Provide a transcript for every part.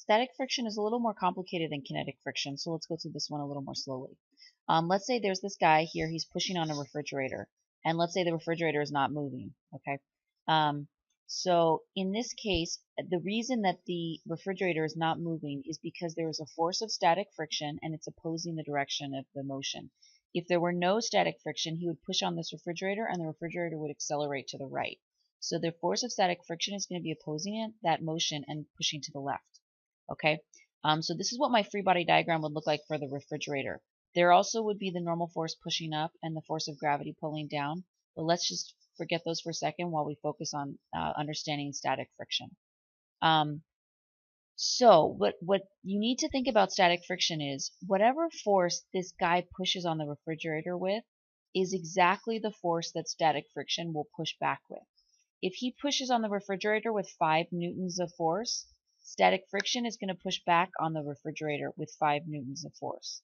Static friction is a little more complicated than kinetic friction, so let's go through this one a little more slowly. Let's say there's this guy here, he's pushing on a refrigerator, and let's say the refrigerator is not moving, okay? So in this case, the reason that the refrigerator is not moving is because there is a force of static friction and it's opposing the direction of the motion. If there were no static friction, he would push on this refrigerator and the refrigerator would accelerate to the right. So the force of static friction is going to be opposing it, that motion and pushing to the left. Okay, so this is what my free body diagram would look like for the refrigerator. There also would be the normal force pushing up and the force of gravity pulling down, but let's just forget those for a second while we focus on understanding static friction. So what you need to think about static friction is whatever force this guy pushes on the refrigerator with is exactly the force that static friction will push back with. If he pushes on the refrigerator with 5 newtons of force, static friction is going to push back on the refrigerator with 5 newtons of force.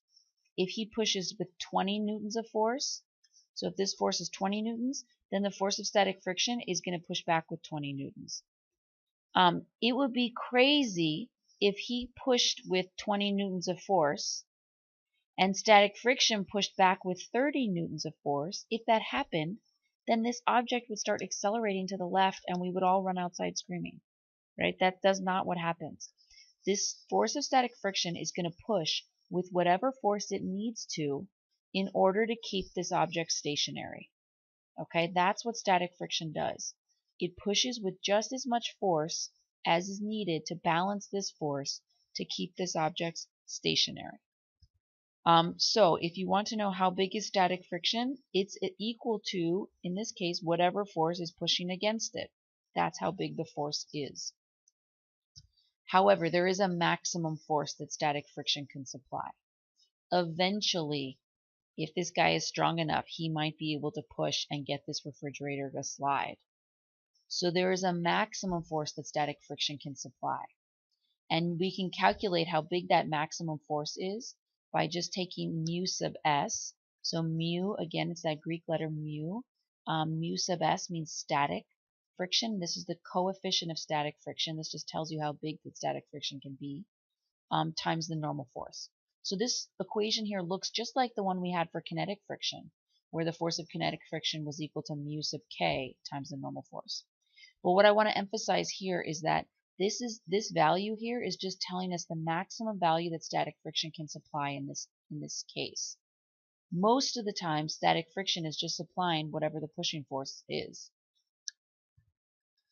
If he pushes with 20 newtons of force, so if this force is 20 newtons, then the force of static friction is going to push back with 20 newtons. It would be crazy if he pushed with 20 newtons of force and static friction pushed back with 30 newtons of force. If that happened, then this object would start accelerating to the left and we would all run outside screaming, right? That's not what happens. This force of static friction is going to push with whatever force it needs to in order to keep this object stationary. Okay, that's what static friction does. It pushes with just as much force as is needed to balance this force to keep this object stationary. So if you want to know how big is static friction, it's equal to, in this case, whatever force is pushing against it. That's how big the force is. However, there is a maximum force that static friction can supply. Eventually, if this guy is strong enough, he might be able to push and get this refrigerator to slide. So there is a maximum force that static friction can supply. And we can calculate how big that maximum force is by just taking mu sub s. So mu, again, it's that Greek letter mu. Mu sub s means static friction. This is the coefficient of static friction. This just tells you how big the static friction can be, times the normal force. So this equation here looks just like the one we had for kinetic friction, where the force of kinetic friction was equal to mu sub k times the normal force. But what I want to emphasize here is that this value here is just telling us the maximum value that static friction can supply in this case. Most of the time, static friction is just supplying whatever the pushing force is.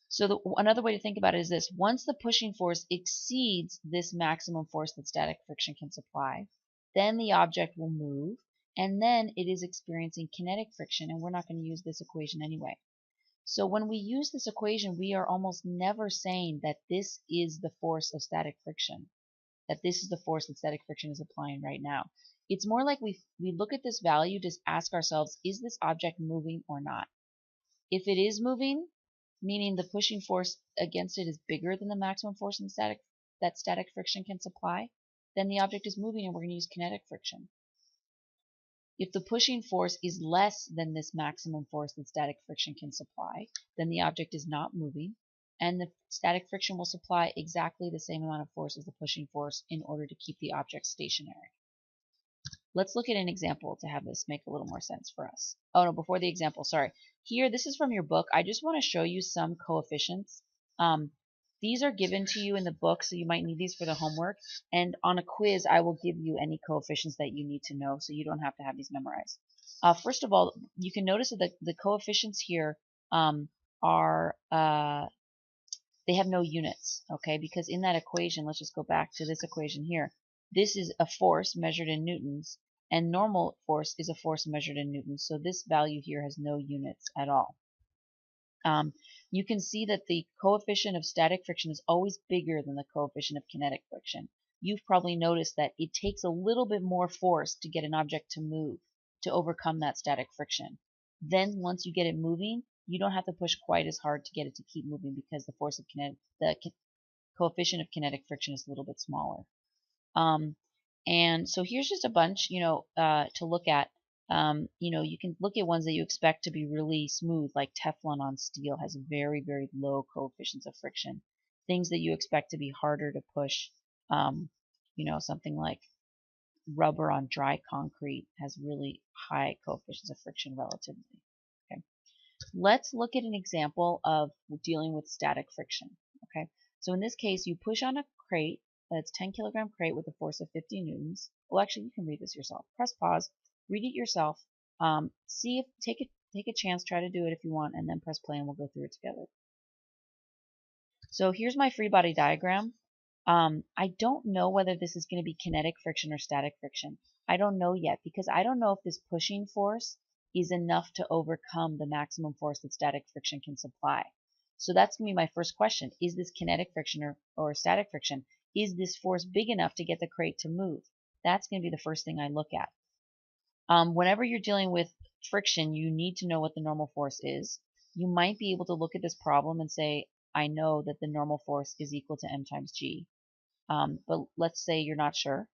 So another way to think about it is this. Once the pushing force exceeds this maximum force that static friction can supply, then the object will move, and then it is experiencing kinetic friction, and we're not going to use this equation anyway. So when we use this equation, we are almost never saying that this is the force of static friction, that this is the force that static friction is applying right now. It's more like we look at this value to ask ourselves, is this object moving or not? If it is moving, meaning the pushing force against it is bigger than the maximum force in that static friction can supply, then the object is moving and we're going to use kinetic friction. If the pushing force is less than this maximum force that static friction can supply, then the object is not moving, and the static friction will supply exactly the same amount of force as the pushing force in order to keep the object stationary. Let's look at an example to have this make a little more sense for us. Oh no, before the example, sorry. Here, this is from your book. I just want to show you some coefficients. These are given to you in the book, so you might need these for the homework. And on a quiz, I will give you any coefficients that you need to know, so you don't have to have these memorized. First of all, you can notice that the coefficients here they have no units, okay? Because in that equation, let's just go back to this equation here. This is a force measured in newtons, and normal force is a force measured in newtons. So this value here has no units at all. You can see that the coefficient of static friction is always bigger than the coefficient of kinetic friction. You've probably noticed that it takes a little bit more force to get an object to move, to overcome that static friction. Then once you get it moving, you don't have to push quite as hard to get it to keep moving because the force of coefficient of kinetic friction is a little bit smaller. And so here's just a bunch, to look at. You can look at ones that you expect to be really smooth, like Teflon on steel has very, very low coefficients of friction. Things that you expect to be harder to push, Um, something like rubber on dry concrete has really high coefficients of friction relatively. Okay. Let's look at an example of dealing with static friction. Okay. So in this case, you push on a crate that's 10-kilogram crate with a force of 50 newtons. Well, actually, you can read this yourself. Press pause, read it yourself. See if take a chance, try to do it if you want, and then press play, and we'll go through it together. So here's my free body diagram. I don't know whether this is going to be kinetic friction or static friction. I don't know yet because I don't know if this pushing force is enough to overcome the maximum force that static friction can supply. So that's going to be my first question. Is this kinetic friction or static friction? Is this force big enough to get the crate to move? That's going to be the first thing I look at. Whenever you're dealing with friction, you need to know what the normal force is. You might be able to look at this problem and say, I know that the normal force is equal to m times g. But let's say you're not sure.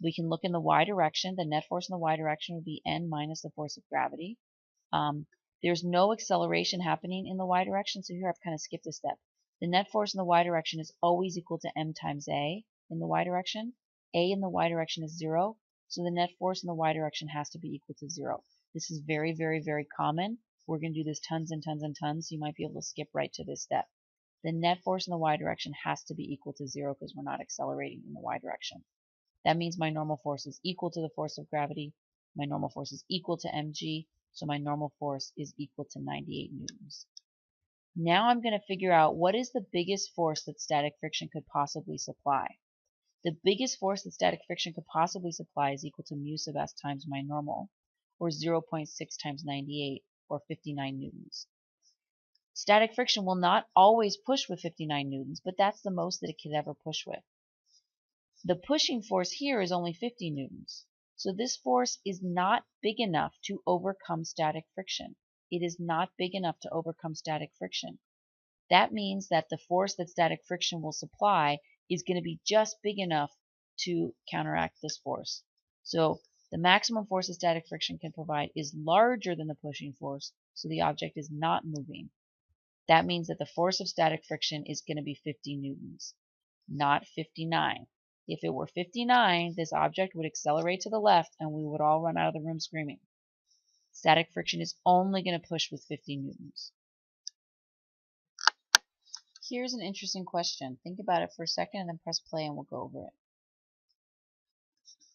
We can look in the y direction. The net force in the y direction would be n minus the force of gravity. There's no acceleration happening in the y direction, so here I've kind of skipped a step. The net force in the y direction is always equal to m times a in the y direction. A in the y direction is 0, so the net force in the y direction has to be equal to 0. This is very, very, very common. We're going to do this tons and tons and tons, so you might be able to skip right to this step. The net force in the y direction has to be equal to 0 because we're not accelerating in the y direction. That means my normal force is equal to the force of gravity. My normal force is equal to mg, so my normal force is equal to 98 newtons. Now I'm going to figure out what is the biggest force that static friction could possibly supply. The biggest force that static friction could possibly supply is equal to mu sub s times my normal, or 0.6 times 98, or 59 newtons. Static friction will not always push with 59 newtons, but that's the most that it could ever push with. The pushing force here is only 50 newtons. So this force is not big enough to overcome static friction. It is not big enough to overcome static friction. That means that the force that static friction will supply is going to be just big enough to counteract this force. So the maximum force that static friction can provide is larger than the pushing force, so the object is not moving. That means that the force of static friction is going to be 50 newtons, not 59. If it were 59, this object would accelerate to the left and we would all run out of the room screaming. Static friction is only going to push with 50 newtons. Here's an interesting question. Think about it for a second and then press play and we'll go over it.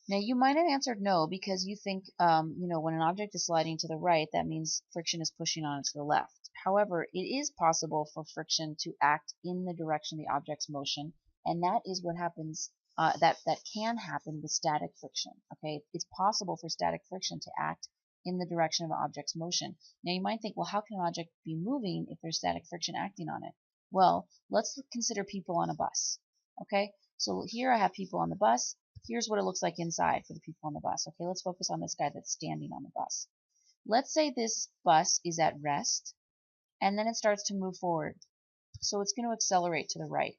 Now you might have answered no because you think, when an object is sliding to the right, that means friction is pushing on it to the left. However, it is possible for friction to act in the direction of the object's motion, and that is what happens. That can happen with static friction. Okay, it's possible for static friction to act in the direction of an object's motion. Now you might think, well, how can an object be moving if there's static friction acting on it? Well, let's consider people on a bus. Okay, so here I have people on the bus. Here's what it looks like inside for the people on the bus. Okay, let's focus on this guy that's standing on the bus. Let's say this bus is at rest, and then it starts to move forward. So it's going to accelerate to the right.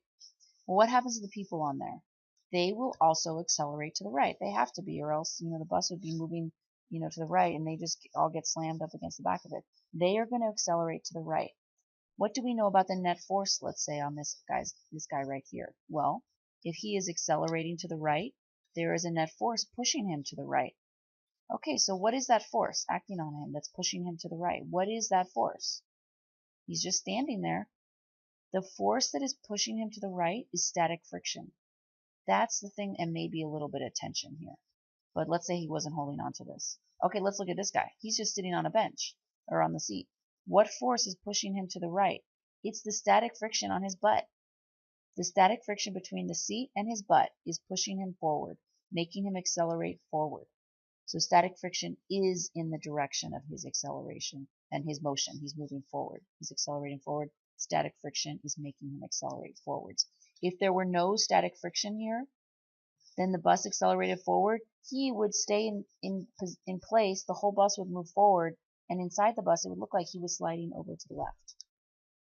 Well, what happens to the people on there? They will also accelerate to the right. They have to be, or else, the bus would be moving, to the right, and they just all get slammed up against the back of it. They are going to accelerate to the right. What do we know about the net force, let's say, on this guy right here? Well, if he is accelerating to the right, there is a net force pushing him to the right. Okay, so what is that force acting on him that's pushing him to the right? What is that force? He's just standing there. The force that is pushing him to the right is static friction. That's the thing, and maybe a little bit of tension here. But let's say he wasn't holding on to this. Okay, let's look at this guy. He's just sitting on a bench, or on the seat. What force is pushing him to the right? It's the static friction on his butt. The static friction between the seat and his butt is pushing him forward, making him accelerate forward. So static friction is in the direction of his acceleration and his motion. He's moving forward. He's accelerating forward. Static friction is making him accelerate forwards. If there were no static friction here, then the bus accelerated forward. He would stay in place. The whole bus would move forward, and inside the bus, it would look like he was sliding over to the left.